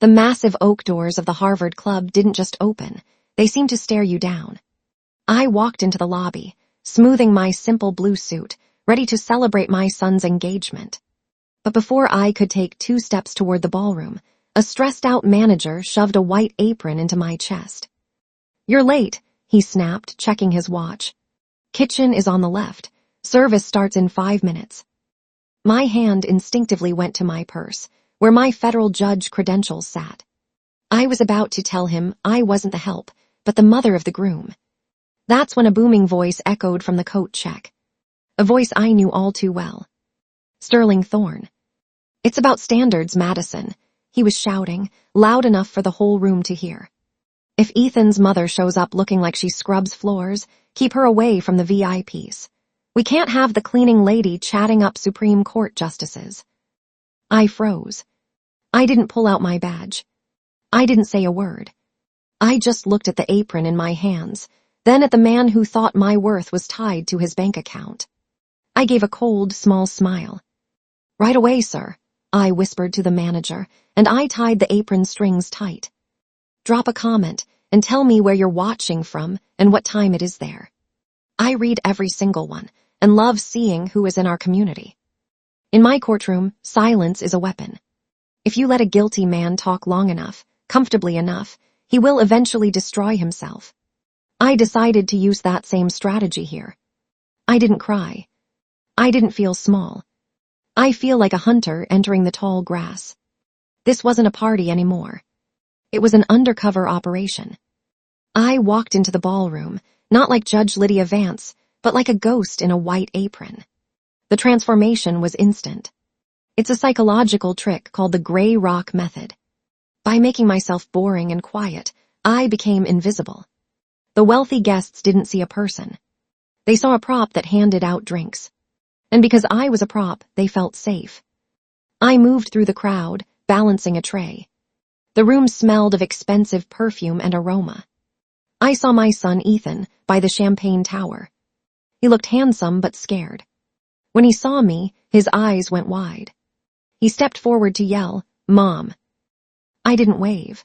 The massive oak doors of the Harvard Club didn't just open, they seemed to stare you down. I walked into the lobby, smoothing my simple blue suit, ready to celebrate my son's engagement. But before I could take 2 steps toward the ballroom, a stressed-out manager shoved a white apron into my chest. "You're late," he snapped, checking his watch. "Kitchen is on the left. Service starts in 5 minutes." My hand instinctively went to my purse, where my federal judge credentials sat. I was about to tell him I wasn't the help, but the mother of the groom. That's when a booming voice echoed from the coat check. A voice I knew all too well. Sterling Thorne. "It's about standards, Madison," he was shouting, loud enough for the whole room to hear. "If Ethan's mother shows up looking like she scrubs floors, keep her away from the VIPs. We can't have the cleaning lady chatting up Supreme Court justices." I froze. I didn't pull out my badge. I didn't say a word. I just looked at the apron in my hands, then at the man who thought my worth was tied to his bank account. I gave a cold, small smile. "Right away, sir," I whispered to the manager, and I tied the apron strings tight. "Drop a comment and tell me where you're watching from and what time it is there. I read every single one and love seeing who is in our community. In my courtroom, silence is a weapon. If you let a guilty man talk long enough, comfortably enough, he will eventually destroy himself." I decided to use that same strategy here. I didn't cry. I didn't feel small. I feel like a hunter entering the tall grass. This wasn't a party anymore. It was an undercover operation. I walked into the ballroom, not like Judge Lydia Vance, but like a ghost in a white apron. The transformation was instant. It's a psychological trick called the gray rock method. By making myself boring and quiet, I became invisible. The wealthy guests didn't see a person. They saw a prop that handed out drinks. And because I was a prop, they felt safe. I moved through the crowd, balancing a tray. The room smelled of expensive perfume and aroma. I saw my son Ethan by the champagne tower. He looked handsome but scared. When he saw me, his eyes went wide. He stepped forward to yell, "Mom." I didn't wave.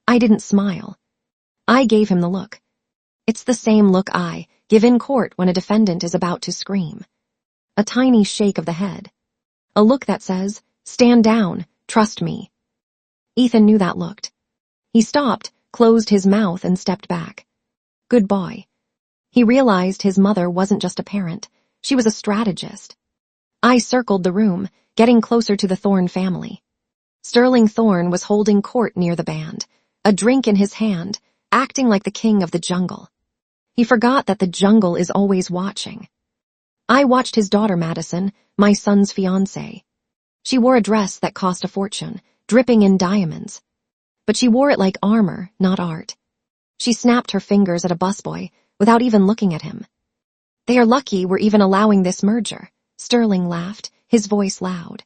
I didn't smile. I gave him the look. It's the same look I give in court when a defendant is about to scream. A tiny shake of the head. A look that says, "Stand down, trust me." Ethan knew that look. He stopped, closed his mouth, and stepped back. Good boy. He realized his mother wasn't just a parent. She was a strategist. I circled the room, getting closer to the Thorne family. Sterling Thorne was holding court near the band, a drink in his hand, acting like the king of the jungle. He forgot that the jungle is always watching. I watched his daughter Madison, my son's fiancée. She wore a dress that cost a fortune, dripping in diamonds. But she wore it like armor, not art. She snapped her fingers at a busboy without even looking at him. "They are lucky we're even allowing this merger," Sterling laughed, his voice loud.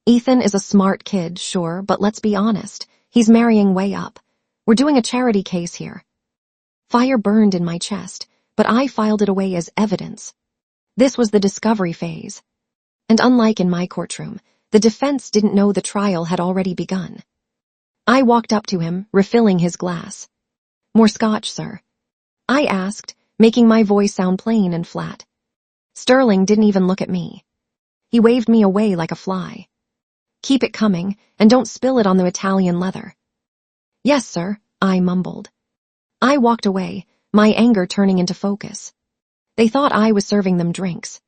"Ethan is a smart kid, sure, but let's be honest. He's marrying way up. We're doing a charity case here." Fire burned in my chest, but I filed it away as evidence. This was the discovery phase. And unlike in my courtroom, the defense didn't know the trial had already begun. I walked up to him, refilling his glass. "More scotch, sir?" I asked, making my voice sound plain and flat. Sterling didn't even look at me. He waved me away like a fly. "Keep it coming, and don't spill it on the Italian leather." "Yes, sir," I mumbled. I walked away, my anger turning into focus. They thought I was serving them drinks.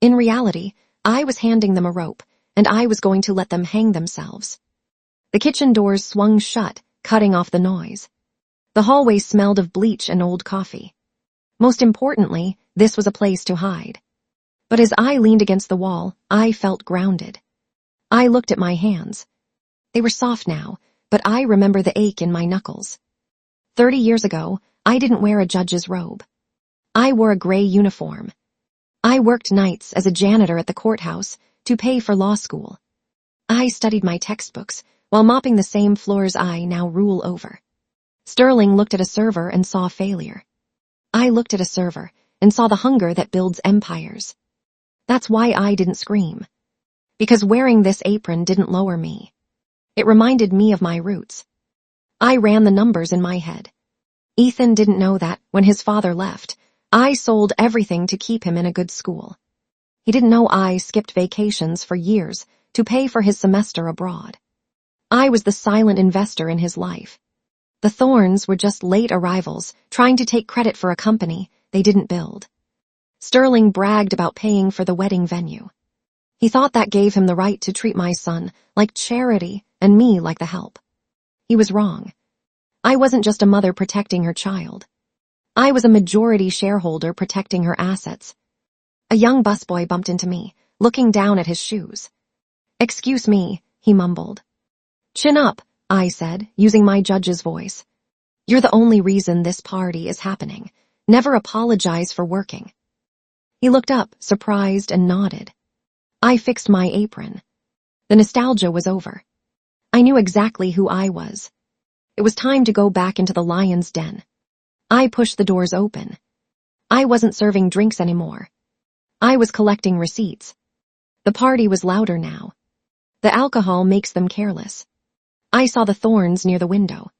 In reality, I was handing them a rope, and I was going to let them hang themselves. The kitchen doors swung shut, cutting off the noise. The hallway smelled of bleach and old coffee. Most importantly, this was a place to hide. But as I leaned against the wall, I felt grounded. I looked at my hands. They were soft now, but I remember the ache in my knuckles. 30 years ago, I didn't wear a judge's robe. I wore a gray uniform. I worked nights as a janitor at the courthouse to pay for law school. I studied my textbooks while mopping the same floors I now rule over. Sterling looked at a server and saw failure. I looked at a server and saw the hunger that builds empires. That's why I didn't scream. Because wearing this apron didn't lower me. It reminded me of my roots. I ran the numbers in my head. Ethan didn't know that, when his father left, I sold everything to keep him in a good school. He didn't know I skipped vacations for years to pay for his semester abroad. I was the silent investor in his life. The Thorns were just late arrivals, trying to take credit for a company they didn't build. Sterling bragged about paying for the wedding venue. He thought that gave him the right to treat my son like charity and me like the help. He was wrong. I wasn't just a mother protecting her child. I was a majority shareholder protecting her assets. A young busboy bumped into me, looking down at his shoes. "Excuse me," he mumbled. "Chin up," I said, using my judge's voice. "You're the only reason this party is happening. Never apologize for working." He looked up, surprised, and nodded. I fixed my apron. The nostalgia was over. I knew exactly who I was. It was time to go back into the lion's den. I pushed the doors open. I wasn't serving drinks anymore. I was collecting receipts. The party was louder now. The alcohol makes them careless. I saw the Thorns near the window.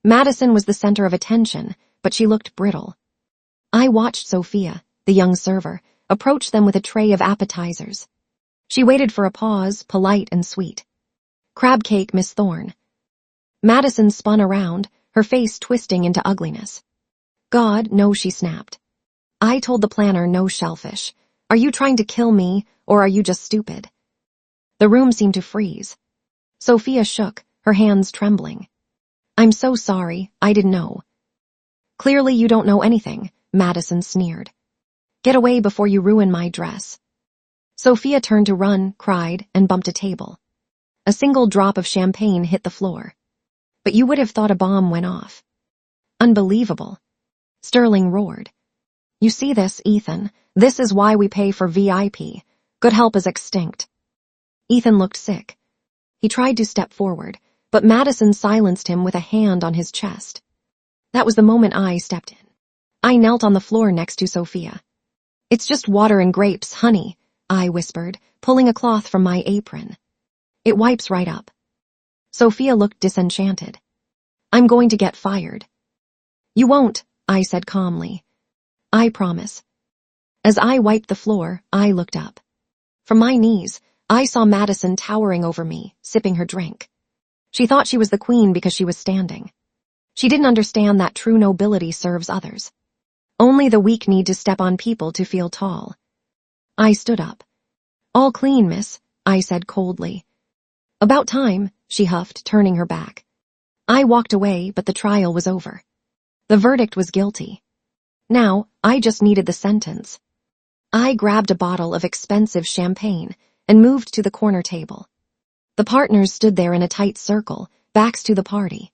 Madison was the center of attention, but she looked brittle. I watched Sophia, the young server, approach them with a tray of appetizers. She waited for a pause, polite and sweet. "Crab cake, Miss Thorne." Madison spun around, her face twisting into ugliness. "God, no," she snapped. "I told the planner no shellfish. Are you trying to kill me, or are you just stupid?" The room seemed to freeze. Sophia shook, her hands trembling. "I'm so sorry, I didn't know." "Clearly you don't know anything," Madison sneered. "Get away before you ruin my dress." Sophia turned to run, cried, and bumped a table. A single drop of champagne hit the floor. But you would have thought a bomb went off. "Unbelievable," Sterling roared. "You see this, Ethan? This is why we pay for VIP. Good help is extinct." Ethan looked sick. He tried to step forward, but Madison silenced him with a hand on his chest. That was the moment I stepped in. I knelt on the floor next to Sophia. "It's just water and grapes, honey," I whispered, pulling a cloth from my apron. "It wipes right up." Sophia looked disenchanted. "I'm going to get fired." "You won't," I said calmly. "I promise." As I wiped the floor, I looked up. From my knees, I saw Madison towering over me, sipping her drink. She thought she was the queen because she was standing. She didn't understand that true nobility serves others. Only the weak need to step on people to feel tall. I stood up. "All clean, miss," I said coldly. "About time," she huffed, turning her back. I walked away, but the trial was over. The verdict was guilty. Now, I just needed the sentence. I grabbed a bottle of expensive champagne and moved to the corner table. The partners stood there in a tight circle, backs to the party.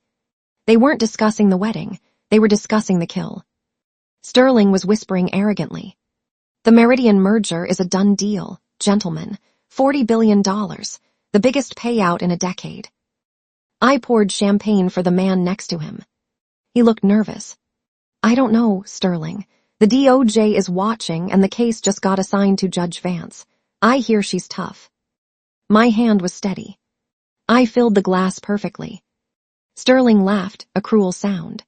They weren't discussing the wedding, they were discussing the kill. Sterling was whispering arrogantly. "The Meridian merger is a done deal, gentlemen. $40 billion, the biggest payout in a decade." I poured champagne for the man next to him. He looked nervous. "I don't know, Sterling. The DOJ is watching and the case just got assigned to Judge Vance. I hear she's tough." My hand was steady. I filled the glass perfectly. Sterling laughed, a cruel sound.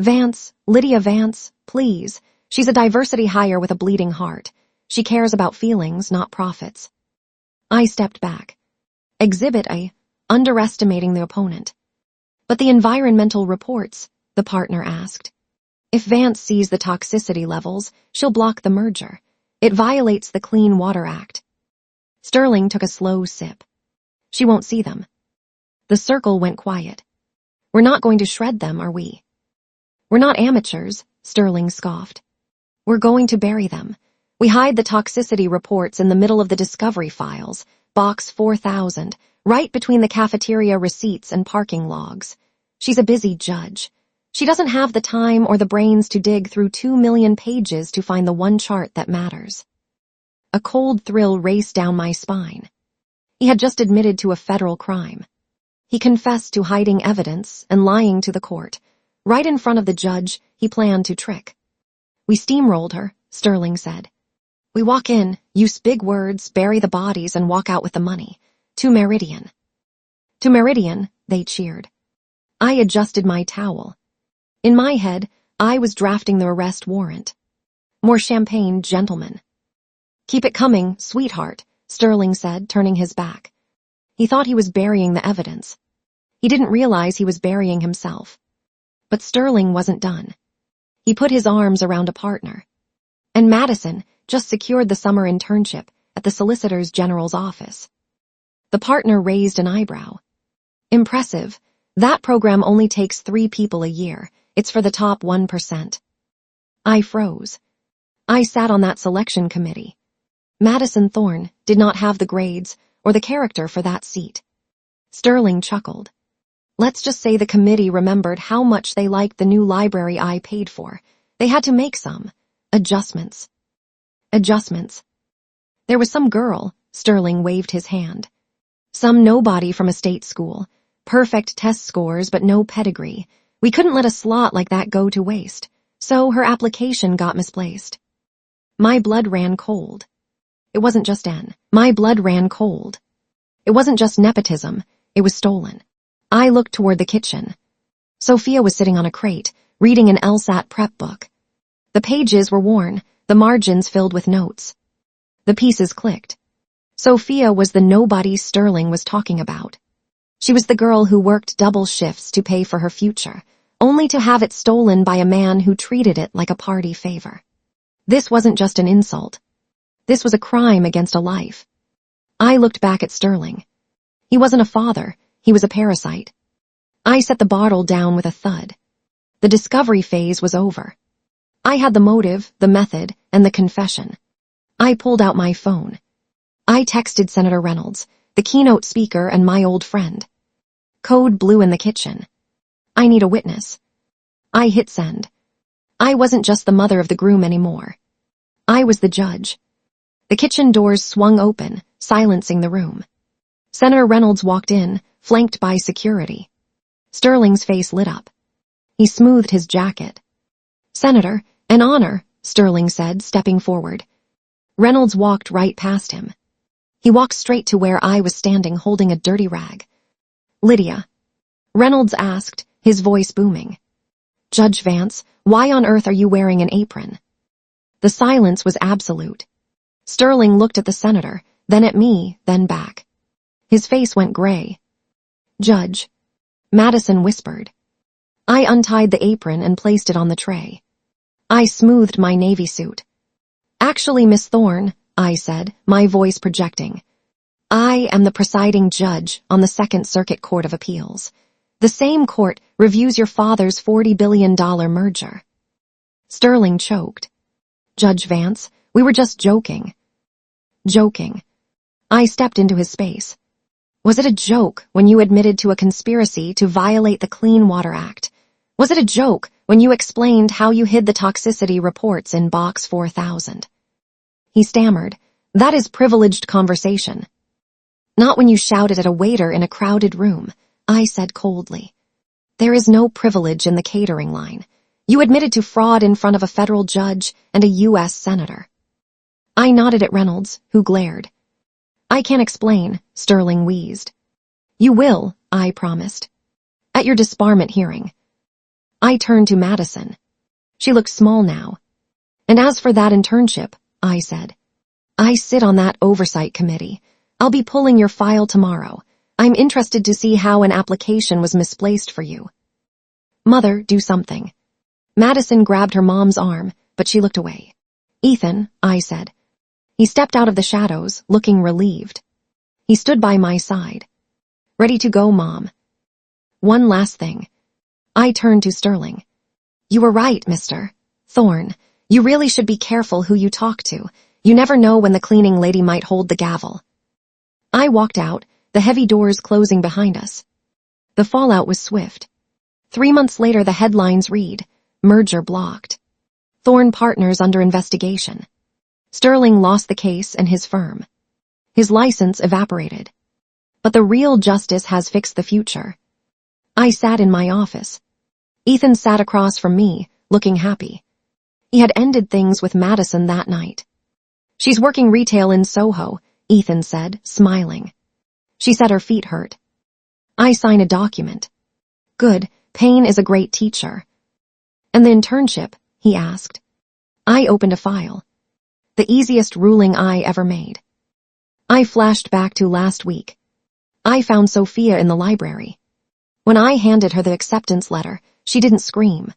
"Vance, Lydia Vance, please. She's a diversity hire with a bleeding heart. She cares about feelings, not profits." I stepped back. Exhibit A, underestimating the opponent. "But the environmental reports?" the partner asked. "If Vance sees the toxicity levels, she'll block the merger. It violates the Clean Water Act." Sterling took a slow sip. "She won't see them." The circle went quiet. "We're not going to shred them, are we?" "We're not amateurs," Sterling scoffed. "We're going to bury them. We hide the toxicity reports in the middle of the discovery files, box 4000, right between the cafeteria receipts and parking logs. She's a busy judge. She doesn't have the time or the brains to dig through 2 million pages to find the one chart that matters." A cold thrill raced down my spine. He had just admitted to a federal crime. He confessed to hiding evidence and lying to the court. Right in front of the judge, he planned to trick. "We steamrolled her," Sterling said. "We walk in, use big words, bury the bodies, and walk out with the money. To Meridian." To Meridian, they cheered. I adjusted my towel. In my head, I was drafting the arrest warrant. More champagne, gentlemen. Keep it coming, sweetheart, Sterling said, turning his back. He thought he was burying the evidence. He didn't realize he was burying himself. But Sterling wasn't done. He put his arms around a partner. And Madison just secured the summer internship at the Solicitor General's office. The partner raised an eyebrow. Impressive. That program only takes 3 people a year. It's for the top 1%. I froze. I sat on that selection committee. Madison Thorne did not have the grades or the character for that seat. Sterling chuckled. Let's just say the committee remembered how much they liked the new library I paid for. They had to make some adjustments. There was some girl, Sterling waved his hand. Some nobody from a state school. Perfect test scores but no pedigree. We couldn't let a slot like that go to waste, so her application got misplaced. My blood ran cold. It wasn't just nepotism, it was stolen. I looked toward the kitchen. Sophia was sitting on a crate, reading an LSAT prep book. The pages were worn, the margins filled with notes. The pieces clicked. Sophia was the nobody Sterling was talking about. She was the girl who worked double shifts to pay for her future, only to have it stolen by a man who treated it like a party favor. This wasn't just an insult. This was a crime against a life. I looked back at Sterling. He wasn't a father, he was a parasite. I set the bottle down with a thud. The discovery phase was over. I had the motive, the method, and the confession. I pulled out my phone. I texted Senator Reynolds, the keynote speaker and my old friend. Code blue in the kitchen. I need a witness. I hit send. I wasn't just the mother of the groom anymore. I was the judge. The kitchen doors swung open, silencing the room. Senator Reynolds walked in, flanked by security. Sterling's face lit up. He smoothed his jacket. Senator, an honor, Sterling said, stepping forward. Reynolds walked right past him. He walked straight to where I was standing holding a dirty rag. Lydia. Reynolds asked, his voice booming. Judge Vance, why on earth are you wearing an apron? The silence was absolute. Sterling looked at the senator, then at me, then back. His face went gray. Judge. Madison whispered. I untied the apron and placed it on the tray. I smoothed my navy suit. Actually, Miss Thorne, I said, my voice projecting. I am the presiding judge on the Second Circuit Court of Appeals. The same court reviews your father's $40 billion merger. Sterling choked. Judge Vance, we were just joking. Joking. I stepped into his space. Was it a joke when you admitted to a conspiracy to violate the Clean Water Act? Was it a joke when you explained how you hid the toxicity reports in Box 4000? He stammered. That is privileged conversation. Not when you shouted at a waiter in a crowded room, I said coldly. There is no privilege in the catering line. You admitted to fraud in front of a federal judge and a U.S. senator. I nodded at Reynolds, who glared. I can't explain, Sterling wheezed. You will, I promised. At your disbarment hearing. I turned to Madison. She looked small now. And as for that internship, I said, I sit on that oversight committee. I'll be pulling your file tomorrow. I'm interested to see how an application was misplaced for you. Mother, do something. Madison grabbed her mom's arm, but she looked away. Ethan, I said. He stepped out of the shadows, looking relieved. He stood by my side. Ready to go, Mom. One last thing. I turned to Sterling. You were right, Mr. Thorne. You really should be careful who you talk to. You never know when the cleaning lady might hold the gavel. I walked out, the heavy doors closing behind us. The fallout was swift. 3 months later, the headlines read, Merger blocked. Thorne Partners under investigation. Sterling lost the case and his firm. His license evaporated. But the real justice has fixed the future. I sat in my office. Ethan sat across from me, looking happy. He had ended things with Madison that night. She's working retail in Soho, Ethan said, smiling. She said her feet hurt. I sign a document. Good, pain is a great teacher. And the internship? He asked. I opened a file. The easiest ruling I ever made. I flashed back to last week. I found Sophia in the library. When I handed her the acceptance letter, she didn't scream.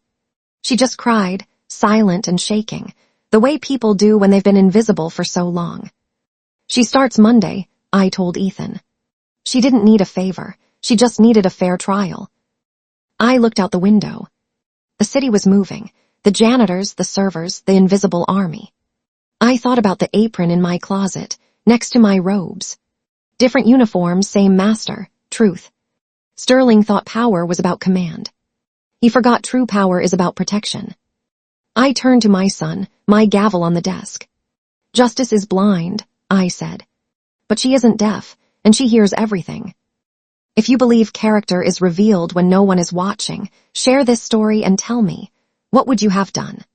She just cried, silent and shaking, the way people do when they've been invisible for so long. She starts Monday, I told Ethan. She didn't need a favor, she just needed a fair trial. I looked out the window. The city was moving, the janitors, the servers, the invisible army. I thought about the apron in my closet, next to my robes. Different uniforms, same master, truth. Sterling thought power was about command. He forgot true power is about protection. I turned to my son, my gavel on the desk. Justice is blind, I said. But she isn't deaf, and she hears everything. If you believe character is revealed when no one is watching, share this story and tell me, what would you have done?